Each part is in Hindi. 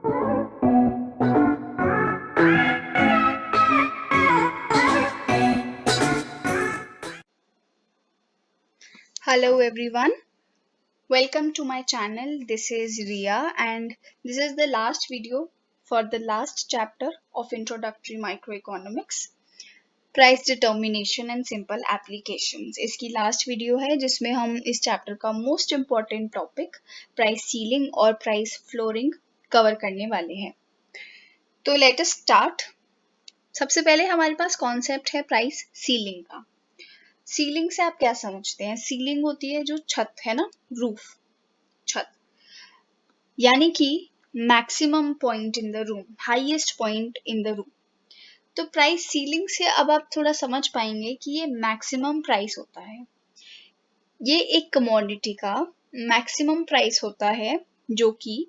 Hello everyone, welcome to my channel. This is Ria and this is the last video for the last chapter of Introductory Microeconomics, Price Determination and Simple Applications. इसकी लास्ट वीडियो है जिसमें हम इस चैप्टर का most important topic price ceiling और प्राइस फ्लोरिंग कवर करने वाले हैं। तो लेट अस स्टार्ट। सबसे पहले हमारे पास कॉन्सेप्ट है प्राइस सीलिंग का। सीलिंग से आप क्या समझते हैं? सीलिंग होती है जो छत है ना, रूफ, छत, यानी कि maximum point in the room, highest point in the room. तो प्राइस सीलिंग से अब आप थोड़ा समझ पाएंगे कि ये मैक्सिमम प्राइस होता है। ये एक कमोडिटी का मैक्सिमम प्राइस होता है जो कि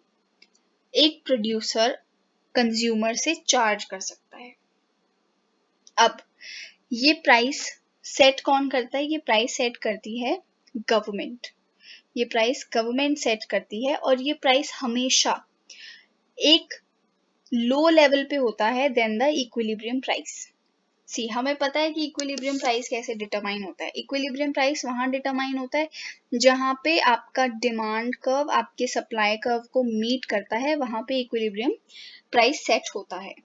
एक प्रोड्यूसर कंज्यूमर से चार्ज कर सकता है। अब ये प्राइस सेट कौन करता है? ये प्राइस सेट करती है गवर्नमेंट। ये प्राइस गवर्नमेंट सेट करती है और ये प्राइस हमेशा एक लो लेवल पे होता है देन द इक्विलिब्रियम प्राइस। सी, हमें पता है कि इक्विलिब्रियम प्राइस कैसे डिटरमाइन होता है। इक्विलिब्रियम प्राइस वहां डिटरमाइन होता है जहां पे आपका डिमांड कर्व आपके सप्लाई कर्व को मीट करता है, वहां पे इक्विलिब्रियम प्राइस सेट होता है।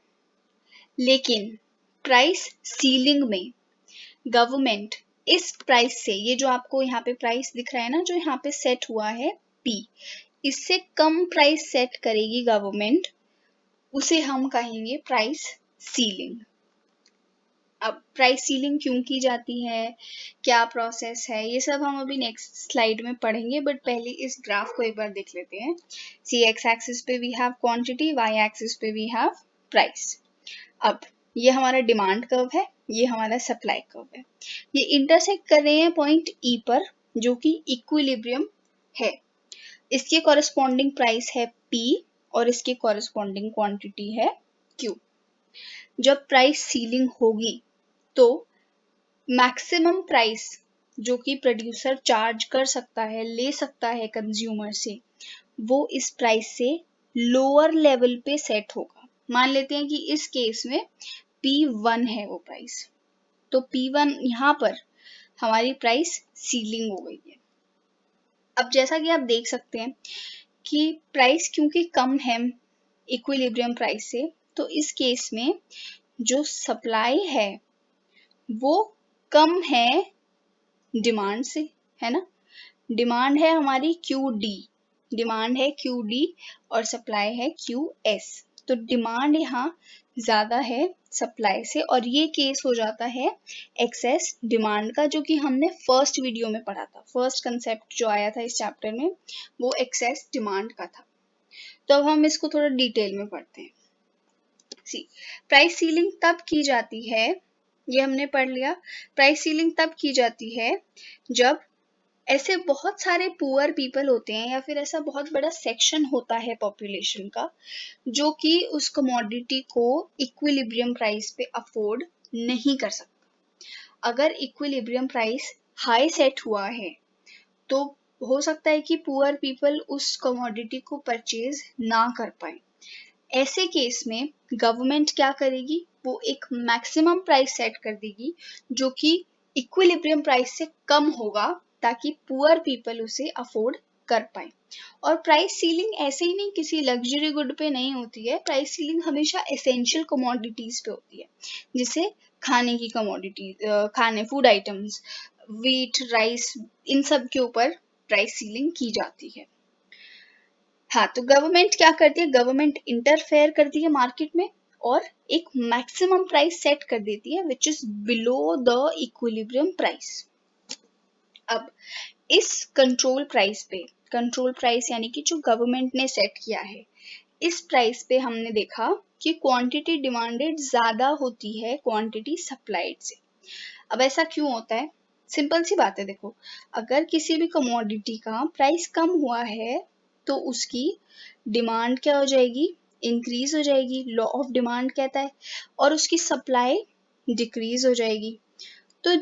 लेकिन प्राइस सीलिंग में गवर्नमेंट इस प्राइस से, ये जो आपको यहाँ पे प्राइस दिख रहा है ना, जो यहाँ पे सेट हुआ है P, इससे कम प्राइस सेट करेगी गवर्नमेंट, उसे हम कहेंगे प्राइस सीलिंग। अब प्राइस सीलिंग क्यों की जाती है, क्या प्रोसेस है, ये सब हम अभी नेक्स्ट स्लाइड में पढ़ेंगे, बट पहले इस ग्राफ को एक बार देख लेते हैं। सी, एक्स एक्सिस पे we have quantity, Y axis पे वी हैव प्राइस। अब ये हमारा डिमांड कर्व है, ये हमारा सप्लाई कर्व है, ये इंटरसेक्ट कर रहे हैं पॉइंट E पर जो कि इक्विलिब्रियम है। इसके कॉरेस्पॉन्डिंग प्राइस है P और इसके कॉरेस्पॉन्डिंग क्वांटिटी है Q। जब प्राइस सीलिंग होगी तो मैक्सिमम प्राइस जो कि प्रोड्यूसर चार्ज कर सकता है, ले सकता है कंज्यूमर से, वो इस प्राइस से लोअर लेवल पे सेट होगा। मान लेते हैं कि इस केस में P1 है वो प्राइस, तो P1 यहाँ पर हमारी प्राइस सीलिंग हो गई है। अब जैसा कि आप देख सकते हैं कि प्राइस क्योंकि कम है इक्विलिब्रियम प्राइस से, तो इस केस में जो सप्लाई है वो कम है डिमांड से, है ना। डिमांड है हमारी QD, डिमांड है QD और सप्लाई है QS। तो डिमांड यहाँ ज्यादा है सप्लाई से और ये केस हो जाता है एक्सेस डिमांड का, जो कि हमने फर्स्ट वीडियो में पढ़ा था। फर्स्ट कंसेप्ट जो आया था इस चैप्टर में वो एक्सेस डिमांड का था। तो अब हम इसको थोड़ा डिटेल में पढ़ते हैं। सी, प्राइस सीलिंग तब की जाती है, ये हमने पढ़ लिया, प्राइस सीलिंग तब की जाती है जब ऐसे बहुत सारे पुअर पीपल होते हैं या फिर ऐसा बहुत बड़ा सेक्शन होता है पॉपुलेशन का जो कि उस कमोडिटी को इक्विलिब्रियम प्राइस पे अफोर्ड नहीं कर सकता। अगर इक्विलिब्रियम प्राइस हाई सेट हुआ है तो हो सकता है कि पुअर पीपल उस कमोडिटी को परचेज ना कर पाए। ऐसे केस में गवर्नमेंट क्या करेगी, वो एक मैक्सिमम प्राइस सेट कर देगी जो कि इक्विलिब्रियम प्राइस से कम होगा ताकि पुअर पीपल उसे अफोर्ड कर पाए। और प्राइस सीलिंग ऐसे ही नहीं किसी लग्जरी गुड पे नहीं होती है, प्राइस सीलिंग हमेशा एसेंशियल कमोडिटीज पे होती है, जिसे खाने की कमोडिटी, खाने फूड आइटम्स, व्हीट, राइस, इन सब के ऊपर प्राइस सीलिंग की जाती है। हाँ, तो गवर्नमेंट क्या करती है, गवर्नमेंट इंटरफेयर करती है मार्केट में और एक मैक्सिमम प्राइस सेट कर देती है which is below the equilibrium price. अब इस कंट्रोल प्राइस पे, कंट्रोल प्राइस यानी कि जो गवर्नमेंट ने सेट किया है, इस प्राइस पे हमने देखा कि क्वांटिटी डिमांडेड ज्यादा होती है क्वांटिटी सप्लाइड से। अब ऐसा क्यों होता है? सिंपल सी बात है, देखो, अगर किसी भी कमोडिटी का प्राइस कम हुआ है तो उसकी डिमांड क्या हो जाएगी, इंक्रीज हो जाएगी, लॉ ऑफ डिमांड कहता है, और उसकी सप्लाई डिक्रीज हो जाएगी। तो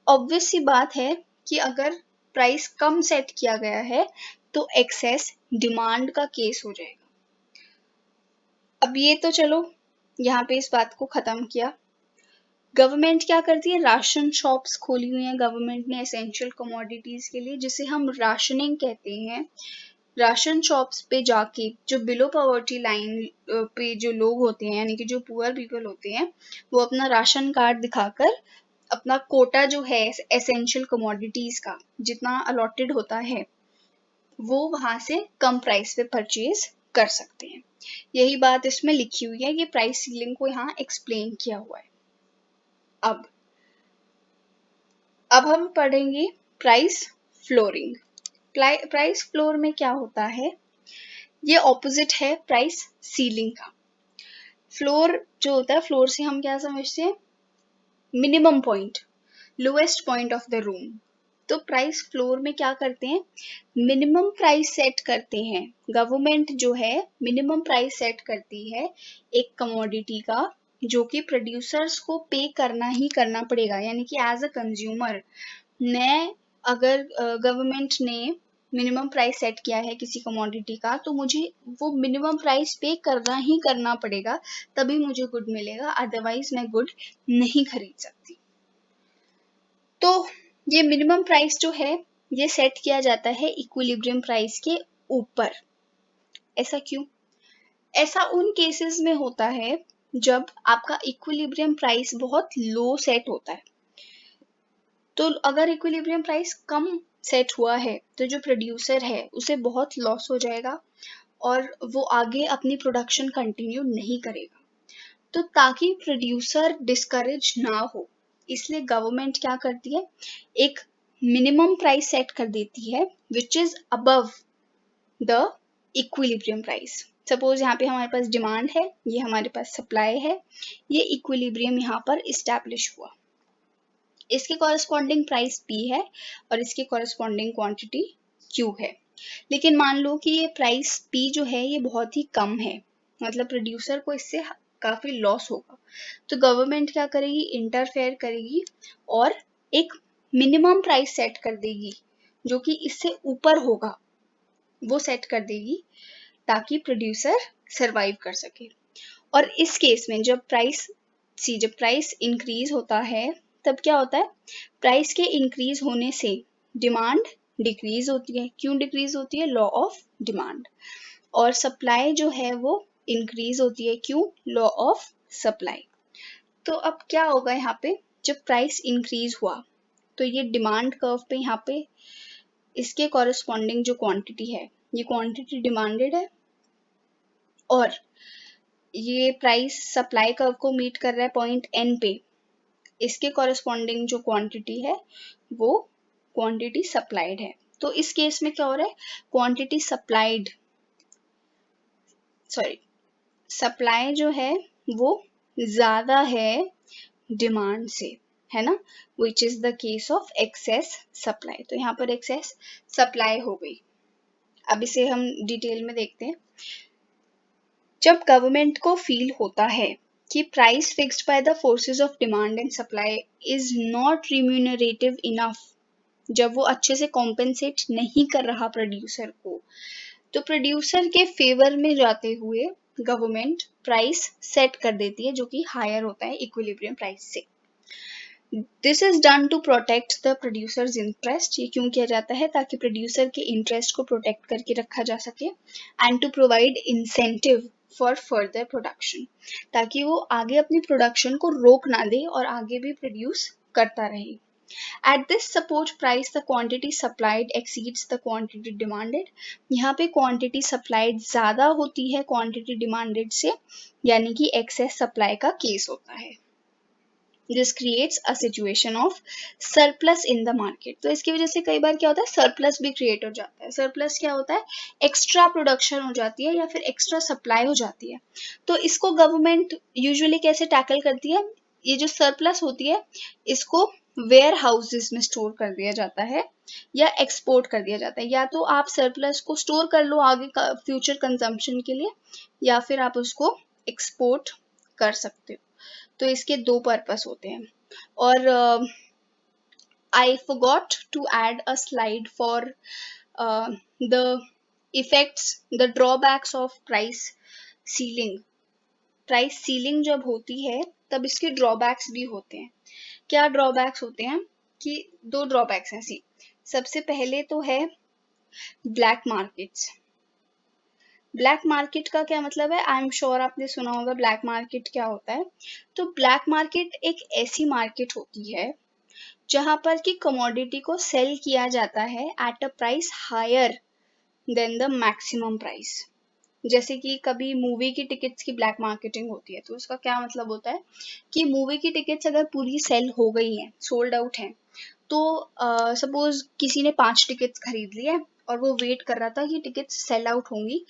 ऑब्वियस सी बात है कि अगर प्राइस कम सेट किया गया है तो एक्सेस डिमांड का केस हो जाएगा। अब ये तो चलो यहाँ पे इस बात को खत्म किया। गवर्नमेंट क्या करती है, राशन शॉप्स खोली हुई हैं गवर्नमेंट ने एसेंशियल कमोडिटीज के लिए, जिसे हम राशनिंग कहते हैं। राशन शॉप्स पे जाके जो बिलो पॉवर्टी लाइन पे जो लोग होते हैं, यानी कि जो पुअर पीपल होते हैं, वो अपना राशन कार्ड दिखाकर अपना कोटा जो है एसेंशियल कमोडिटीज का जितना अलॉटेड होता है वो वहां से कम प्राइस पे परचेज कर सकते हैं। यही बात इसमें लिखी हुई है, ये प्राइस सीलिंग को यहाँ एक्सप्लेन किया हुआ है। अब हम पढ़ेंगे प्राइस फ्लोरिंग। प्राइस फ्लोर में क्या होता है, ये ऑपोजिट है प्राइस सीलिंग का। फ्लोर जो होता है, फ्लोर से हम क्या समझते हैं, minimum point, lowest point of the room. तो प्राइस फ्लोर में क्या करते हैं, मिनिमम प्राइस सेट करते हैं। गवर्नमेंट जो है मिनिमम प्राइस सेट करती है एक कमोडिटी का, जो कि प्रोड्यूसर्स को पे करना ही करना पड़ेगा। यानी कि एज अ कंज्यूमर मैं, अगर गवर्नमेंट ने मिनिमम प्राइस सेट किया है किसी कमोडिटी का, तो मुझे वो मिनिमम प्राइस पे करना ही करना पड़ेगा, तभी मुझे गुड मिलेगा, अदरवाइज मैं गुड नहीं खरीद सकती। तो ये मिनिमम प्राइस जो है ये सेट किया जाता है इक्विलिब्रियम प्राइस के ऊपर। ऐसा क्यों? ऐसा उन केसेस में होता है जब आपका इक्विलिब्रियम प्राइस बहुत लो सेट होता है। तो अगर इक्विलिब्रियम प्राइस कम सेट हुआ है तो जो प्रोड्यूसर है उसे बहुत लॉस हो जाएगा और वो आगे अपनी प्रोडक्शन कंटिन्यू नहीं करेगा। तो ताकि प्रोड्यूसर डिस्करेज ना हो, इसलिए गवर्नमेंट क्या करती है, एक मिनिमम प्राइस सेट कर देती है which is above the equilibrium price. Suppose यहाँ पे हमारे पास डिमांड है, ये हमारे पास सप्लाई है, ये इक्विलिब्रियम यहाँ पर इस्टेब्लिश हुआ। इसके कॉरेस्पॉन्डिंग प्राइस P है और इसके कॉरेस्पॉन्डिंग क्वांटिटी Q है। लेकिन मान लो कि ये प्राइस P जो है ये बहुत ही कम है, मतलब प्रोड्यूसर को इससे काफी लॉस होगा। तो गवर्नमेंट क्या करेगी, इंटरफेयर करेगी और एक मिनिमम प्राइस सेट कर देगी जो कि इससे ऊपर होगा, वो सेट कर देगी ताकि प्रोड्यूसर सरवाइव कर सके। और इस केस में जब प्राइस इंक्रीज होता है तब क्या होता है, प्राइस के इंक्रीज होने से डिमांड डिक्रीज होती है। क्यों डिक्रीज होती है, लॉ ऑफ डिमांड। और सप्लाई जो है वो इंक्रीज होती है, क्यों, लॉ ऑफ सप्लाई। तो अब क्या होगा यहाँ पे, जब प्राइस इंक्रीज हुआ तो ये डिमांड कर्व पे यहाँ पे इसके कॉरेस्पॉन्डिंग जो क्वांटिटी है, ये क्वांटिटी डिमांडेड है और ये प्राइस सप्लाई कर्व को मीट कर रहा है पॉइंट एन पे, इसके कॉरेस्पॉन्डिंग जो क्वांटिटी है वो क्वांटिटी सप्लाइड है। तो इस केस में क्या हो रहा है, क्वांटिटी सप्लाई जो है वो ज्यादा है डिमांड से, है ना, which is the case of excess supply. तो यहाँ पर एक्सेस सप्लाई हो गई। अब इसे हम डिटेल में देखते हैं। जब गवर्नमेंट को फील होता है कि price fixed by the forces of demand and supply is not remunerative enough, जब वो अच्छे से कॉम्पेंसेट नहीं कर रहा प्रोड्यूसर को, तो प्रोड्यूसर के फेवर में जाते हुए गवर्नमेंट प्राइस सेट कर देती है जो कि हायर होता है इक्विलिब्रियम प्राइस से। This is done to protect the producers interest. ये क्यों किया जाता है, ताकि प्रोड्यूसर के इंटरेस्ट को प्रोटेक्ट करके रखा जा सके, and to provide incentive for further production, ताकि वो आगे अपनी प्रोडक्शन को रोक ना दे और आगे भी प्रोड्यूस करता रहे। At this suppose price the quantity supplied exceeds the quantity demanded। यहाँ पे quantity supplied ज़्यादा होती है quantity demanded से, यानी कि excess supply का केस होता है। This creates a situation of surplus in the market। तो इसकी वजह से कई बार क्या होता है, surplus भी create हो जाता है। surplus क्या होता है, extra production हो जाती है या फिर extra supply हो जाती है। तो इसको government usually कैसे tackle करती है, ये जो surplus होती है इसको वेयर हाउसेस में स्टोर कर दिया जाता है या एक्सपोर्ट कर दिया जाता है। या तो आप सरप्लस को स्टोर कर लो आगे फ्यूचर कंजम्पशन के लिए, या फिर आप उसको एक्सपोर्ट कर सकते हो। तो इसके दो पर्पस होते हैं। और I forgot to add a slide for the effects, the drawbacks of price ceiling price ceiling जब होती है तब इसके ड्रॉबैक्स भी होते हैं। क्या ड्रॉबैक्स होते हैं कि दो ड्रॉबैक्स हैं। सी सबसे पहले तो है ब्लैक मार्केट्स। ब्लैक मार्केट का क्या मतलब है, आई एम श्योर आपने सुना होगा ब्लैक मार्केट क्या होता है। तो ब्लैक मार्केट एक ऐसी मार्केट होती है जहां पर कि कमोडिटी को सेल किया जाता है at a price higher than the maximum price. जैसे कि कभी मूवी की टिकट्स की ब्लैक मार्केटिंग होती है, तो उसका क्या मतलब होता है कि मूवी की टिकट्स अगर पूरी सेल हो गई हैं, सोल्ड आउट हैं, तो सपोज किसी ने 5 टिकट्स खरीद ली है और वो वेट कर रहा था कि टिकट्स सेल आउट होंगी,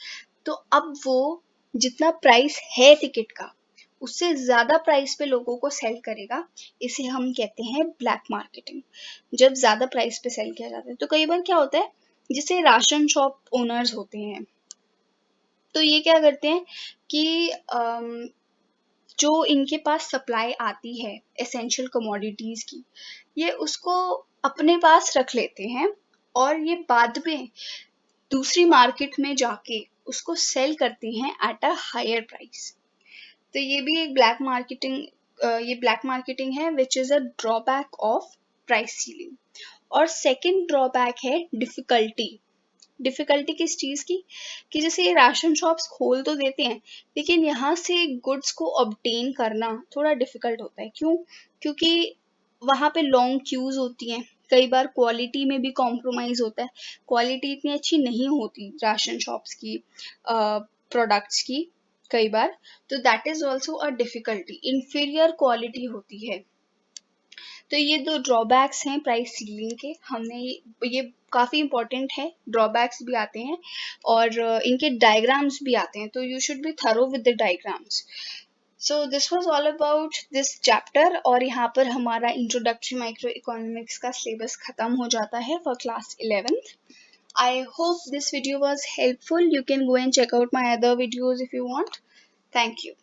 तो अब वो जितना प्राइस है टिकट का उससे ज्यादा प्राइस पे लोगों को सेल करेगा। इसे हम कहते हैं ब्लैक मार्केटिंग। जब ज्यादा प्राइस पे सेल किया जाता है तो कई बार क्या होता है, जैसे राशन शॉप ओनर्स होते हैं, तो ये क्या करते हैं कि जो इनके पास सप्लाई आती है एसेंशियल कमोडिटीज की, ये उसको अपने पास रख लेते हैं और ये बाद में दूसरी मार्केट में जाके उसको सेल करते हैं एट अ हायर प्राइस। तो ये भी एक ब्लैक मार्केटिंग है which is a drawback of price ceiling. और सेकंड ड्रॉबैक है डिफिकल्टी। डिफिकल्टी किस चीज की, कि जैसे ये राशन शॉप्स खोल तो देते हैं लेकिन यहाँ से गुड्स को ऑब्टेन करना थोड़ा डिफिकल्ट होता है। क्यों? क्योंकि वहां पे लॉन्ग क्यूज होती हैं, कई बार क्वालिटी में भी कॉम्प्रोमाइज होता है, क्वालिटी इतनी अच्छी नहीं होती राशन शॉप्स की प्रोडक्ट्स की कई बार। तो that is also a difficulty, inferior quality होती है। तो ये दो ड्रॉबैक्स हैं प्राइस सीलिंग के। हमने ये काफ़ी इंपॉर्टेंट है, ड्रॉबैक्स भी आते हैं और इनके डायग्राम्स भी आते हैं, तो you should be thorough with the diagrams. So this was all about this chapter, और यहाँ पर हमारा इंट्रोडक्टरी माइक्रो इकोनॉमिक्स का सिलेबस खत्म हो जाता है for class 11th. I hope this video was helpful. You can go and check out my other videos if you want. Thank you.